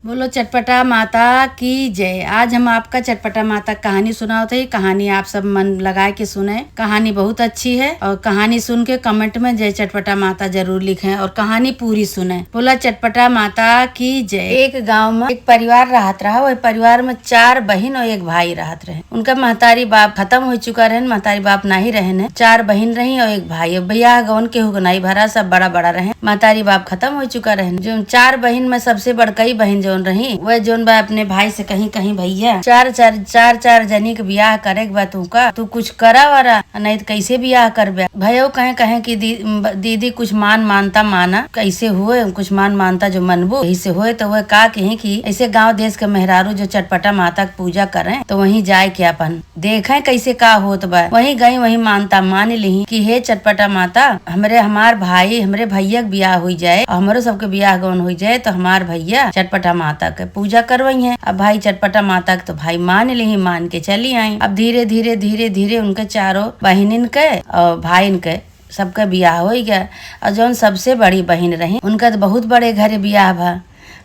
बोलो चटपटा माता की जय। आज हम आपका चटपटा माता कहानी सुनाते हैं। कहानी आप सब मन लगा के सुने। कहानी बहुत अच्छी है और कहानी सुन के कमेंट में जय चटपटा माता जरूर लिखें और कहानी पूरी सुने। बोला चटपटा माता की जय। एक गांव में एक परिवार रहत रहा। वही परिवार में 4 बहन और 1 भाई रहत रहे। उनका महतारी बाप खत्म हो चुका रहे, महतारी बाप नहीं रहे। 4 बहन रही और 1 भाई। भैया गौन के हो नहीं भरा, सब बड़ा बड़ा रहे। महतारी बाप खत्म हो चुका रहे। जो 4 बहन में सबसे बड़कई बहन जोन रही वह जोन बा अपने भाई से कहीं कहीं भैया चार जनी के बियाह करे के बा, तू कुछ करा वरा नहीं तो कैसे बियाह कर भयो कहे कहे कि दीदी कुछ मानता माना कैसे हुए, कुछ मानता जो मनबो ऐसे हुए। तो वह का कहीं कि ऐसे गांव देश के मेहरारू जो चटपटा माता की पूजा करें तो वहीं जाए के अपन देखे कैसे का होत बा। वहीं गई, वहीं मानता मान ली कि हे चटपटा माता हमार भाई हमरे भैया के बियाह हो जाए और हमारो सबके बियाह गौन हो जाए तो हमार भैया चटपटा माता के पूजा करवाई है। अब भाई चटपटा माता के तो भाई मान ली, मान के चली आई। अब धीरे धीरे उनके चारों बहनिन के और भाईन के सबका बियाह हो गया। और जौन सबसे बड़ी बहन रही उनका तो बहुत बड़े घरे बियाह भा।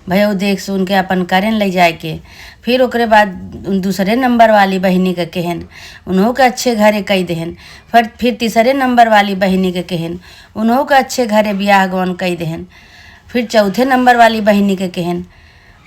भयो देख सुन के अपन करें ले जाए के। फिर ओकरे बाद दूसरे नंबर वाली बहनी के कहन उन्हों के अच्छे घरे कई देहन। फिर तीसरे नंबर वाली बहनी के कहन उन्हों के अच्छे घरे बियाह गौन कई देहन। फिर चौथे नंबर वाली बहनी के कहन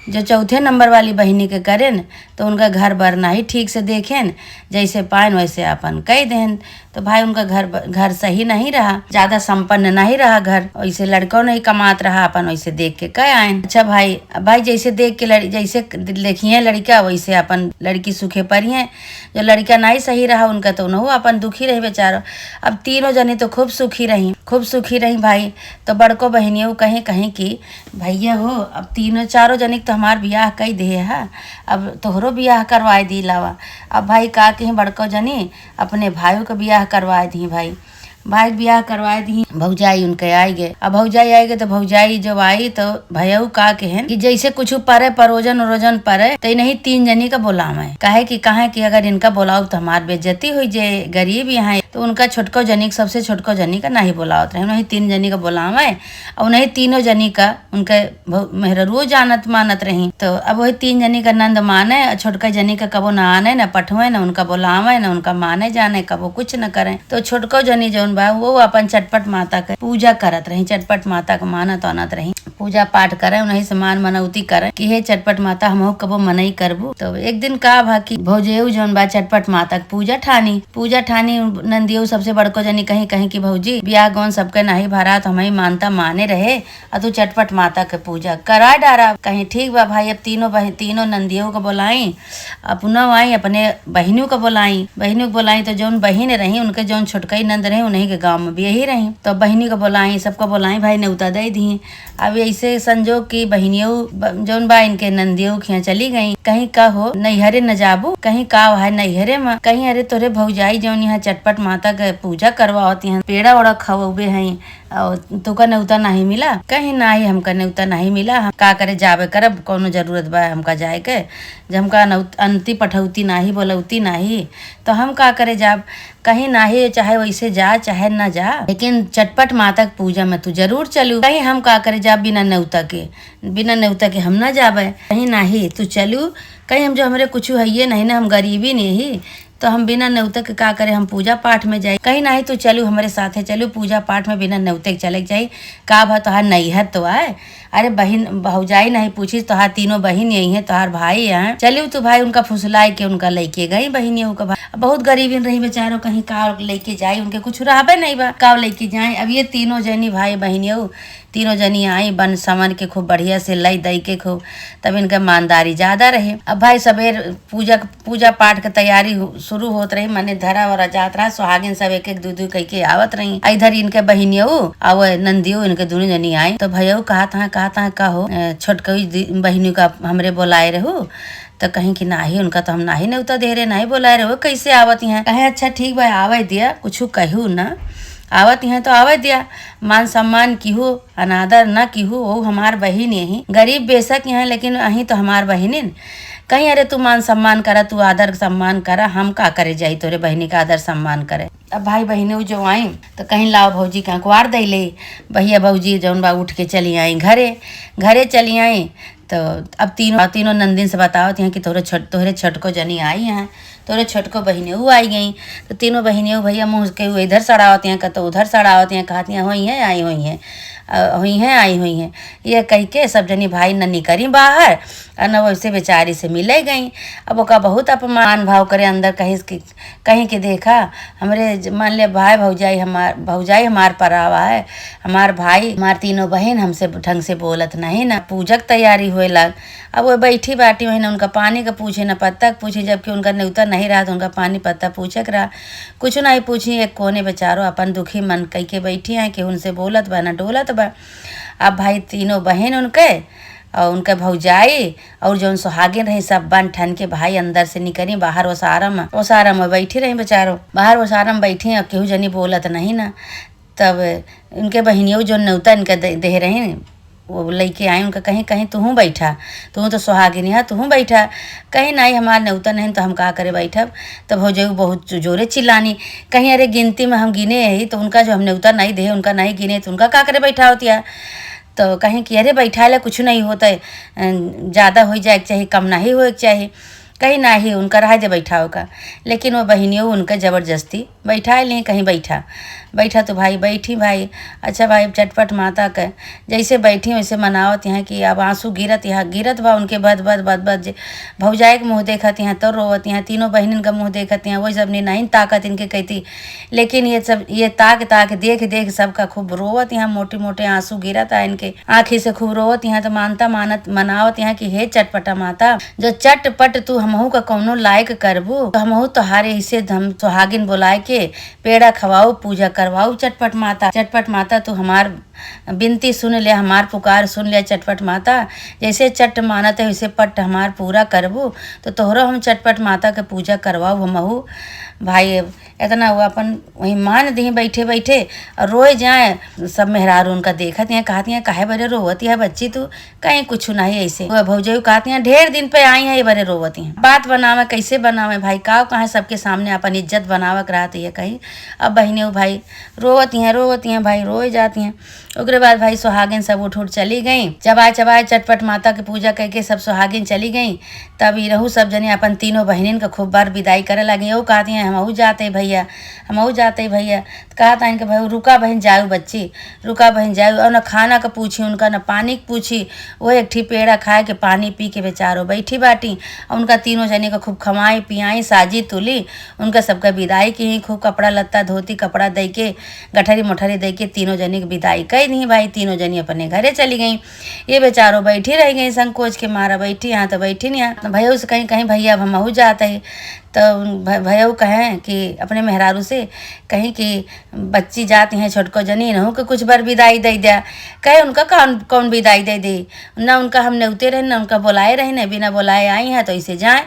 जो चौथे नंबर वाली बहनी के करें तो उनका घर बर नहीं ठीक से देखें, जैसे पाइन वैसे अपन कह दें। तो भाई उनका घर सही नहीं रहा, ज्यादा संपन्न नहीं रहा घर, वैसे लड़कों नहीं कमात रहा, अपन वैसे देख के कह आए। अच्छा भाई जैसे देख के जैसे देखिए लड़का वैसे अपन लड़की सुखे परिए। जो लड़का नहीं सही रहा उनका तो उन्हों अपन दुखी रही बेचारो। अब तीनों जनी तो खूब सुखी रही भाई। तो बड़को बहनियों कहीं कहीं की भैया हो अब तीनों चारों जनी तो हमार बियाह कई दे है, अब तोहरो बियाह करवाए दी लावा। अब भाई का कहीं बड़को जनी अपने भाइयों का बियाह करवाए दी। भाई बियाह करवाए दी। भौजाई उनके आई गए। अब भौजाई आई गए तो भौजाई जब आई तो भैया का कहन कि जैसे कुछ परे परोजन परे तो नहीं 3 जनी का बोलावे। काहे कि अगर इनका बोलाओ तो हमार बेइज्जती हुई, जे गरीब यहाँ तो उनका छोटको जनी सबसे छोटको जनी का नहीं बोलावत रहे। उन्हें 3 जनी का बोलावे और उन्हें तीनों जनी का उनके मेहरुओ जानत मानत रही। तो अब वही 3 जनी का नंद माने, छोटका जनी का कबो न आने न पठवे न उनका बोलावे न उनका माने जाने, कबो कुछ न करे। तो छोटको जनी जो वो अपन चटपट माता के पूजा करत रही, चटपट माता के मानत आनत रही, पूजा पाठ करे, उन्हीं से मान मनौती करे कि हे चटपट माता हम कबो मनई करबू। तो एक दिन का भा कि भौजेऊ जौन बा चटपट माता के पूजा ठानी नंदियो सबसे बड़को जनी कहीं कहीं की भौजी बियाह गौन सबके नहीं भरा तो हमें मानता माने रहे और तू चटपट माता के पूजा करा डारा। कहीं ठीक बा भाई। अब तीनों नंदियों को बोलाई, अपना आई अपने बहनियों को बोलाई तो जौन बहन रही उनके जौन छोटकई नंद रही उन्हीं के गांव में भी यही रही। तो बहनी को बोलाई, सबको बोलाई, भाई न्योता दे दी। अब ऐसे संजोग की बहनियों जौन बा इनके नंदियों खिया चली गई। कहीं का हो नैहरे न जाबू, कहीं का है नैहरे में, कहीं अरे तोरे भौजाई जौन यहाँ चटपट माता के पूजा करवावत यहाँ पेड़ा ओड़ा खवबे हैं और तुका न्योता नहीं मिला। कहीं नहीं हमका न्योता नहीं मिला, हम का करे जाबे करब, कोनो जरूरत बा हमका जाए के। जब हमका अंति पठौती नहीं बोलौती नहीं तो हम का करे जाब। कहीं नहीं चाहे वैसे जा चाहे न जा, लेकिन चटपट माता की पूजा में तू जरूर चलू। कहीं हम का करे जा बिना न्योता के हम न जाबे। कहीं नहीं तू चलू, कहीं हम जो हमरे कुछ है नहीं ना, हम गरीबी नहीं तो हम बिना न्योते के का करे हम पूजा पाठ में जाए। कहीं नहीं तो चलू हमारे साथे चलू पूजा पाठ में बिना न्योते के चले जाए। का भा तोहार नैहर तो आए, अरे बहन भौजाई नहीं पूछी तोहार तीनों बहन यही है, तोहार भाई है चलू। तो भाई उनका फुसलाए के उनका लेके गई बहनियों का। बहुत गरीबी रही बेचारों, कहीं का लेके जाए उनके कुछ रहबे नहीं बा का लेके जाए। अब ये तीनों जनी भाई बहनियों तीनों जनी आई बन समन के खूब बढ़िया से लई दई के खूब, तब इनका ईमानदारी ज्यादा रहे। अब भाई सबेर पूजा पाठ के तैयारी शुरू होत रही, मने धरा वरा जात रहा, सुहागिन सब एक एक दू कह के आवत रही। इधर इनके बहनियों आव नंदियों इनके दोनों जनी आई। तो भैया कहा कहो छोटकई बहनियों का हमरे बोलाए रहो। तो कहीं कि नाही उनका तो हम नाही न्योता दे रहे, नहीं बोलाए रहे, कैसे आवत यहाँ। कहे अच्छा ठीक बा आवे दिया, कुछ कहू ना, आवत हैं तो आवे दिया, मान सम्मान की हो अनादर न की हो, वो हमार बहिन यही गरीब बेशक यहाँ लेकिन अही तो हमार बहिन। कहीं अरे तू मान सम्मान करा, तू आदर सम्मान करा, हम का करे जाई तोरे बहनी का आदर सम्मान करे। अब भाई बहने जो आई तो कहीं लाओ भौजी का अखबार दे ले। भैया भौजी जौन बा उठ के चली आई घरे चली आई। तो अब तीनों तीनों नंदिन से बतावत हैं कि तोहरे छटको जनी आई हैं, तोहरे छटको बहिनियों आई गई। तो तीनों बहिनियों भैया मुँह के हुए इधर सड़ावत हैं, कतो उधर सड़ावत हैं, कहती हैं हुई हैं आई हुई हैं, हुई हैं आई हुई हैं। ये कह के सब जनी भाई न निकरी बाहर और न वैसे बेचारी से मिले गई। अब ओका बहुत अपमान भाव करे अंदर, कहीं के देखा हमरे मान लिया भाई भौजाई हमार परावा है, हमार भाई हमार तीनों बहन हमसे ढंग से बोलत नहीं ना। पूजक तैयारी हुए लग। अब वो बैठी बाटी वही ना उनका पानी का पूछे न पत्ता पूछे, जबकि उनका न्योता नहीं रहा तो उनका पानी पत्ता पूछक रहा। कुछ नहीं पूछी, एक कोने बेचारो अपन दुखी मन कह के बैठी हैं कि उनसे बोलत बा न डोलत बा। अब भाई तीनों बहन उनके और उनके भौजाई और जो सुहागिन रही सब बन ठन के भाई अंदर से निकली बाहर ओसारम में बैठी रही बेचारो, बाहर ओसारम में बैठी और केहू जनी बोलत नहीं ना। तब उनके बहनियों जो न्योता इनके दे रही वो लेके आए, उनका कहीं कहीं तू बैठा, तू तो सुहागिनी है तू बैठा, कहीं नहीं हमार न्योता नहीं तो हम का करे बैठब। तब हो जाऊ बहुत जोरे चिल्लानी, कहीं अरे गिनती में हम गिने ही तो उनका जो हम न्योता नहीं दे उनका नहीं गिने तो उनका का करे बैठा होती है। तो कहीं कि अरे बैठा ले कुछ नहीं होता है, ज़्यादा हो जाए चाहिए कम नहीं हो चाहिए, कहीं ना ही उनका रहा जे बैठा होगा। लेकिन वो बहनियों उनका ज़बरदस्ती बैठा लें, कहीं बैठा तो भाई बैठी भाई। अच्छा भाई चटपट माता का जैसे बैठी वैसे मनावत यहाँ कि अब आंसू गिरत बा उनके बद भौजाई के मुँह देखत यहाँ तो रोवत यहाँ, तीनों बहनिन का मुँह देखत यहाँ, वही सब नहीं ताकत इनके कहती। लेकिन ये ताक देख सबका खूब रोवत यहाँ, मोटे मोटे आंसू गिरत है इनके आँखी से खूब रोवत यहाँ। तो मनावत यहाँ कि हे चटपटा माता जो चटपट तू हमहू का कौनो लायक करबू तो हमहू तोहारे इसे हम सुहागिन बुलाए के पेड़ा खवाऊ पूजा करवाऊ। चटपट माता तू हमार बिनती सुन ले, हमार पुकार सुन ले चटपट माता, जैसे चट मानत है वैसे पट हमार पूरा करबू तो तोहरो हम चटपट माता के पूजा करवाऊ हमहू। भाई इतना हुआ अपन वहीं मान दी बैठे और रोए जाए। सब मेहरारू उनका देखत हैं, कहती हैं काहे बरे रोवती है बच्ची तू, कहीं कुछ नहीं ऐसे। भौजाई कहती हैं ढेर दिन पे आई है ये बरे रोवती हैं, बात बनावे कैसे बनावे भाई का कहाँ सबके सामने अपन इज्जत बनावे रहती है कहीं। अब बहनियों भाई रोवती हैं भाई रोए जाती हैं। उसके बाद भाई सुहागिन सब उठ चली गई, चबाए चटपट माता की पूजा करके सब सुहागिन चली गई। तब ये रहू सब जने अपन तीनों बहनिन का खूब बार विदाई करे लगी। वो कहती हैं हमहू जाते भैया कहता इनके भाई रुका बहन जाऊ बच्ची, रुका बहन जाऊ। और न खाना का पूछी उनका न पानी का पूछी, वो एक ठी पेड़ा खाए के पानी पी के बेचारो बैठी बाटी। और उनका तीनों जने का खूब खमाई पियाई साजी तुली, उनका सबका विदाई की खूब कपड़ा लत्ता धोती कपड़ा दे के गठरी मोठरी दे के तीनों जने की विदाई कही नहीं भाई। तीनों जनी अपने घरे चली गई, ये बेचारो बैठी रह गई संकोच के मारा, बैठी यहाँ तो बैठी नहीं यहाँ। भैया से कहीं भैया अब हमहू जाते हैं। तो भैया कहें कि अपने मेहरारू से कहीं कि बच्ची जाती हैं छोटको जनी न कि कुछ बार विदाई दे दिया। कहे उनका कौन विदाई दे ना, उनका हम न्योते रहे ना उनका बुलाए रहे न, बिना बुलाए आई हैं तो इसे जाएं।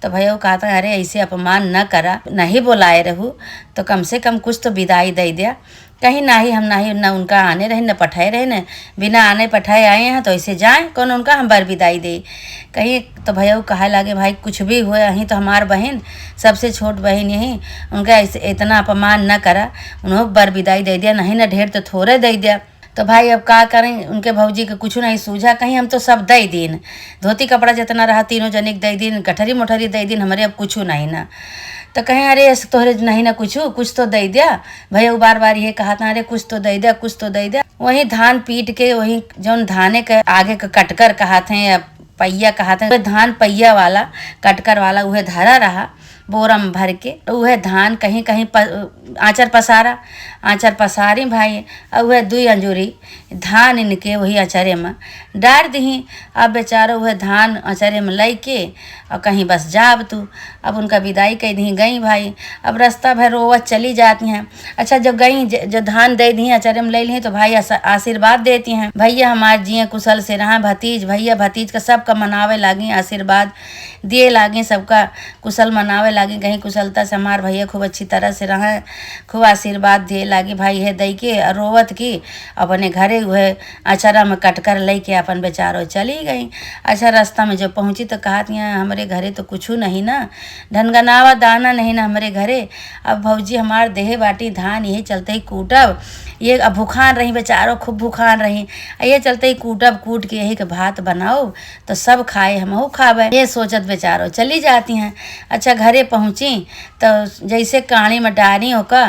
तो भैया कहता है अरे ऐसे अपमान न करा, नहीं बुलाए रहू तो कम से कम कुछ तो विदाई दे दिया। कहीं ना ही हम ना उनका आने रहे न पठाए रहे न, बिना आने पठाए आए हैं तो ऐसे जाएं कौन उनका हम बार विदाई दे कहीं। तो भैया कहे लगे भाई कुछ भी हुए यहीं तो हमार बहन सबसे छोट बहन यहीं, उनका ऐसे इतना अपमान न करा, उन्होंने बार विदाई दे दिया, नहीं ना ढेर तो थोड़े दे दिया। तो भाई अब का करें, उनके भौजी के कुछ नहीं सूझा, कहीं हम तो सब दे दिन धोती कपड़ा जितना रहा तीनों जनिक दे दिन, गठरी मोठरी दे दिन, हमारे अब कुछ नहीं ना। तो कहें अरे तोहरे नहीं ना कुछ तो दे दिया। भैया बार बार ये कहा था अरे कुछ तो दे दिया। वही धान पीट के वही जो धाने के आगे का कटकर कहते हैं या पहिया कहते हैं, धान पहिया वाला कटकर वाला वह धरा रहा बोरा में भर के, वह धान कहीं आँचर पसारी भाई। और वह 2 अंजूरी धान इनके वही अचरे में डाल दी। अब बेचारो वह धान अचरे में लै के और कहीं बस जाब तू। अब उनका विदाई कह दी गई भाई। अब रास्ता भर रोवत चली जाती हैं। अच्छा जब गई जो धान दे दी अचरे में ले ली तो भाई आशीर्वाद देती हैं, भैया हमारे जिये कुशल से रहा भतीज का सबका मनावे लागी, आशीर्वाद दिए लागी, सबका कुशल मनावे लागी, कहीं कुशलता से हमार भैया खूब अच्छी तरह से रहा, खूब आशीर्वाद दिए लागी भाई है दई के। रोवत की अपने घरे हुए अचरा में कटकर ले के अपन बेचारो चली गई। अच्छा रास्ता में जब पहुँची तो कहती हैं हमारे घरे तो कुछ नहीं ना, ढनगनावा दाना नहीं ना हमारे घरे। अब भौजी हमार देहे बाटी धान यही चलते ही कूटब, ये अब भूखान रही बेचारो, खूब भूखान रही। ये चलते ही कूटब कूट के यही के भात बनाओ तो सब खाए, हमहू खावे, ये सोचत बेचारो चली जाती हैं। अच्छा घरे पहुँची तो जैसे कहानी में डारी होका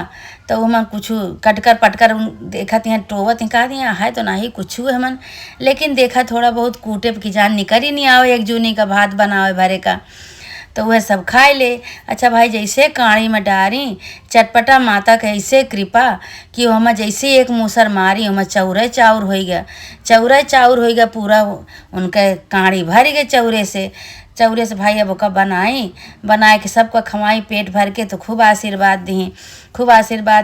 तो हम कुछ कटकर पटकर देखत हैं, टोवत हैं, कहा दिया है तो नहीं कुछ हमन, लेकिन देखा थोड़ा बहुत कूटे की जान निकल ही नहीं आवे, एक जूनी का भात बनावे भरे का, तो वह सब खाए ले। अच्छा भाई जैसे काड़ी में डारी चटपटा माता के ऐसे कृपा कि हम जैसे एक मूसर मारी हम चौरे चाउर हो गया, चौरे चाउर हो गया पूरा, उनके काड़ी भर गए चौरे से भाई। अब ओका बनाए के सबको खवाई पेट भर के, तो खूब आशीर्वाद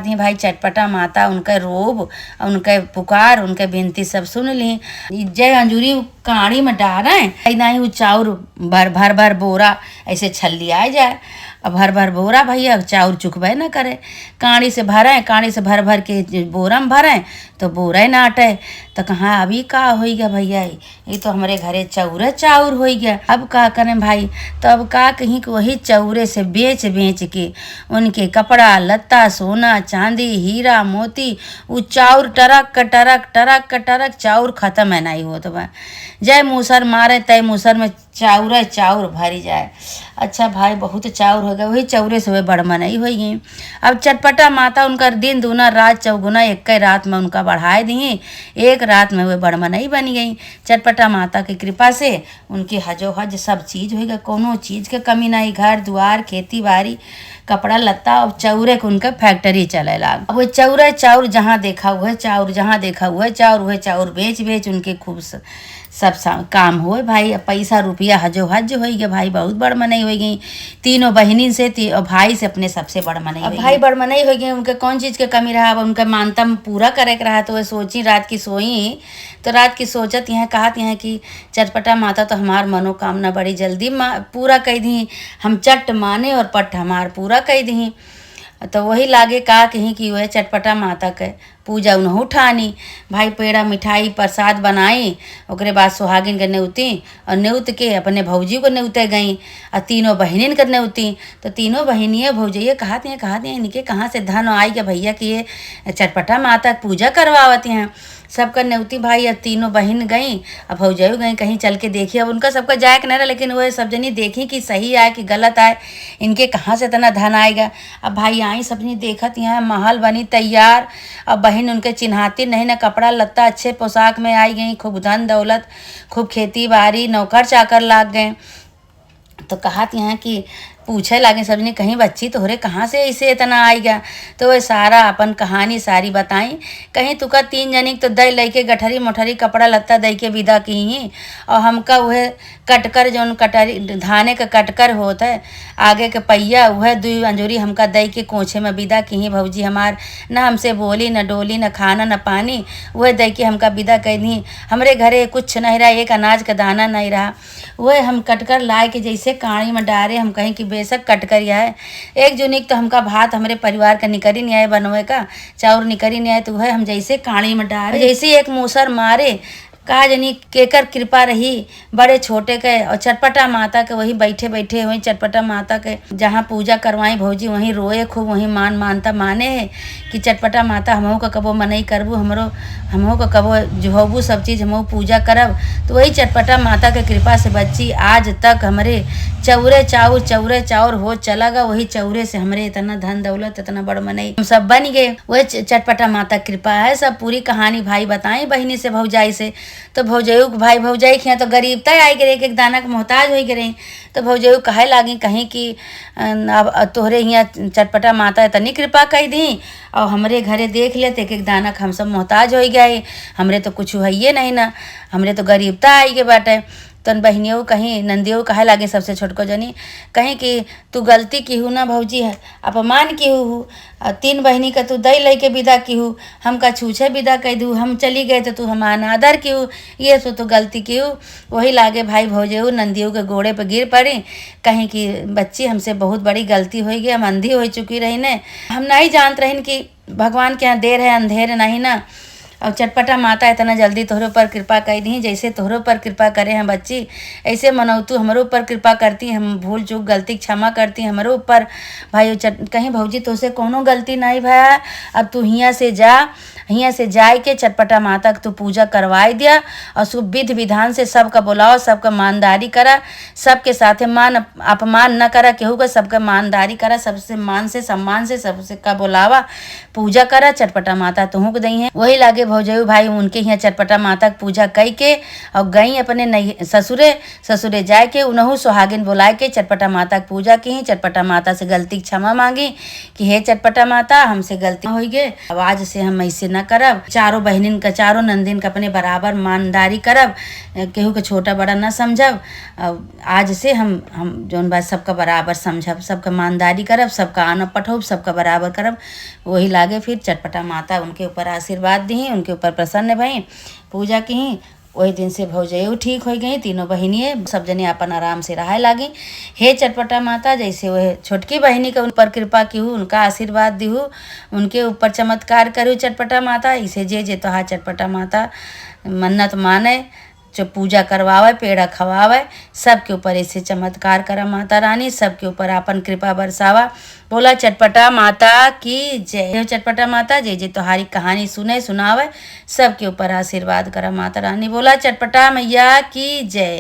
दी भाई। चटपटा माता उनके रोब, उनके पुकार, उनके विनती सब सुन ली। जय अंजूरी काड़ी में डारें नहीं वो चाउर भर बोरा ऐसे छल्लियाए जाए, अब भर बोरा भैया चाउर चुकबे न करे, काड़ी से भर के बोरा में भरें तो बोरा ना अटे, तो कहाँ अभी का हो गया भैया, ये तो हमारे घरे चौरे चाउर हो गया, अब का करें भाई। तो अब का कहीं कि वही चौरे से बेच के उनके कपड़ा लत्ता सोना चांदी हीरा मोती वो चाउर टरक चाउर खत्म है नहीं हो तो बा जय मूसर मारे तय मूसर में चाउर भरी जाए। अच्छा भाई बहुत चाउर हो गया, वही चौरे से वे बड़मनई हो गई। अब चटपटा माता उनका दिन दूना रात चौगुना एक रात में उनका बढ़ाए दी, एक रात में वे बड़मनई बन गई। चटपटा माता की कृपा से उनकी हजो हज सब चीज़ हो गया, कोनो चीज़ के कमी नहीं, घर द्वार खेती बाड़ी कपड़ा लत्ता। अब चौरे के उनका फैक्ट्री चले लाग, अब वो चौरे चाउर जहाँ देखा हुआ चाउर बेच उनके खूब सब काम हुए भाई। पैसा रुपया हजो हज हो गया भाई, बहुत बड़ मनई हो गई। तीनों बहनी से और भाई से अपने सबसे बड़ मनई हो गई। भाई बड़ मनई हो गई, उनके कौन चीज़ के कमी रहा, अब उनका मानता पूरा करे के रहा, तो वह सोची रात की सोई तो रात की सोचत यहाँ कहत यहाँ कि चटपटा माता तो हमार मनोकामना बड़ी जल्दी पूरा कर दी, हम चट माने और पट हमार पूरा कर दी। तो वही लागे का कहीं कि वह चटपटा माता के पूजा उन्हों ठानी भाई, पेड़ा मिठाई प्रसाद बनाई, ओकरे बाद सुहागिन के नेउती और नेउत के अपने भौजी को नेउते गई और तीनों बहनिन के नेउती। तो तीनों बहनियाँ भौजैया कहते हैं इनके कहाँ से धन आई के भैया कि ये चटपटा माता की पूजा करवावती हैं। सबका नेउती भाई, अब तीनों बहन गई, अब भौजाई गई कहीं चल के देखी, अब उनका सबका जाए के नहीं रहा, लेकिन वह सब जनी देखी कि सही आए कि गलत आए, इनके कहाँ से इतना धन आएगा। अब भाई आई सबनी देखत यहाँ महल बनी तैयार, अब बहन उनके चिन्हाती नहीं ना, कपड़ा लत्ता अच्छे पोशाक में आई गई, खूब धन दौलत, खूब खेती बाड़ी नौकर चाकर लाग गए। तो कहत यहाँ कि पूछे लागे सबने कहीं बच्ची तोहरे कहाँ से ऐसे इतना आई गया, तो वह सारा अपन कहानी सारी बताई। कहीं तुका तीन जनी तो दई लैके गठरी मोठरी कपड़ा लत्ता दई के विदा की, और हमका वह कटकर जौन कटरी धाने का कटकर होता है आगे के पहिया, वह दुई अंजूरी हमका दई के कोछे में विदा की। भौजी हमार न हमसे बोली न डोली न खाना न पानी, वह दई के हमका विदा कर दी। हमरे घरे कुछ नहीं रहा, एक अनाज का दाना नहीं रहा, वह हम कटकर लाए के जैसे काड़ी में डारे, हम कहीं कि बेशक कट कर है एक जुनिक तो हमका भात हमारे परिवार का निकरी नहीं आए, बनवे का चाउर निकरी नहीं आए, तो वह हम जैसे काड़ी में डाले जैसे एक मूसर मारे, कहा जनी केकर कृपा रही बड़े छोटे के। और चटपटा माता के वही बैठे वहीं चटपटा माता के जहाँ पूजा करवाई भौजी वहीं रोए खूब, वहीं मानता माने है कि चटपटा माता हमहू का कबो मनई करबू, हमहू का कबो जोहबू सब चीज़ हमहू पूजा करब। तो वही चटपटा माता के कृपा से बच्ची आज तक हमारे चौरे चाउर हो चला गा, वही चौरे से हमारे इतना धन दौलत इतना बड़ मनई हम सब बन गए। वही चटपटा माता कृपा है। सब पूरी कहानी भाई बताई बहनी से भौजाई से, तो भौजयू भाई भौजाई खिया तो गरीबता आई गिरे, एक दाना के मोहताज हो गिरे। तो भौजयू कहे लागी कहीं कि अब तोहरे यहाँ चटपटा माता इतनी कृपा कर दी और हमरे घरे देख लेते एक दाना के हम सब मोहताज हो गए, हमरे तो कुछ है नहीं ना, हमरे तो गरीबता आई के बाटे। तन बहनियों कहीं नंदियों कहे लागे सबसे छोटको जनी कहीं कि तू गलती की हूँ ना भौजी है, अपमान की हूँ, तीन बहनी का तू दई लई के विदा की हूँ, हमका छूछे विदा कह दूँ, हम चली गए तो तू हम अनादर की हूँ, ये सो तो गलती की हूँ। वही लागे भाई भौजेऊ नंदियों के घोड़े पर गिर पड़ी, कहीं कि बच्ची हमसे बहुत बड़ी गलती हो गई, हम अंधी हो चुकी रही ने, हम नहीं जानते रही कि भगवान के यहाँ देर है अंधेर नहीं ना। और चटपटा माता इतना जल्दी तोहरे ऊपर कृपा कर दी, जैसे तोहरे ऊपर कृपा करे हैं बच्ची, ऐसे मनौतू हमरे ऊपर कृपा करती, हम भूल चूक गलती क्षमा करती हमारे ऊपर। भाई कहीं भौजी तो से कोनो गलती नहीं भया, अब तू हियाँ से जाए के चटपटा माता तू पूजा करवाई दिया और शुभ विधि विधान से सबका बुलाओ, सबका मानदारी करा, सबके साथे मान अपमान न करा केहू का, सबका मानदारी करा, सबसे मान से सम्मान से सबसे का बुलावा, पूजा करा। चटपटा माता तुहू को दई है वही लागे भौजयू भाई उनके यहाँ चटपटा माता की पूजा कई के और गई अपने नई ससुरे जाए के उनहू सुहागिन बुलाए के चटपटा माता की पूजा की। चटपटा माता से गलती क्षमा मांगी कि हे चटपटा माता हमसे गलती हो गए, अब आज से हम ऐसे न करब, चारों बहनिन का चारों नंदिन का अपने बराबर मानदारी करब, केहू के छोटा बड़ा न समझब, आज से हम जौन बात सबका बराबर समझब, सबका मानदारी करब, सबका आना पठोब, सबका बराबर करब। वही लागे फिर चटपटा माता उनके ऊपर आशीर्वाद दी, उनके ऊपर प्रसन्न भई, पूजा की। वही दिन से भौजयू ठीक हो गई, तीनों बहनिए सब जने अपन आराम से रहे लागी। हे चटपटा माता जैसे वह छोटकी बहनी के ऊपर कृपा की हूँ, उनका आशीर्वाद दी हूँ, उनके ऊपर चमत्कार करूँ चटपटा माता। इसे जे तो हाँ चटपटा माता मन्नत माने, जो पूजा करवावे पेड़ा खवावे, सबके ऊपर ऐसे चमत्कार करा माता रानी, सबके ऊपर अपन कृपा बरसावा। बोला चटपटा माता की जय। चटपटा माता जय तुम्हारी कहानी सुनावे, सबके ऊपर आशीर्वाद करा माता रानी। बोला चटपटा मैया की जय।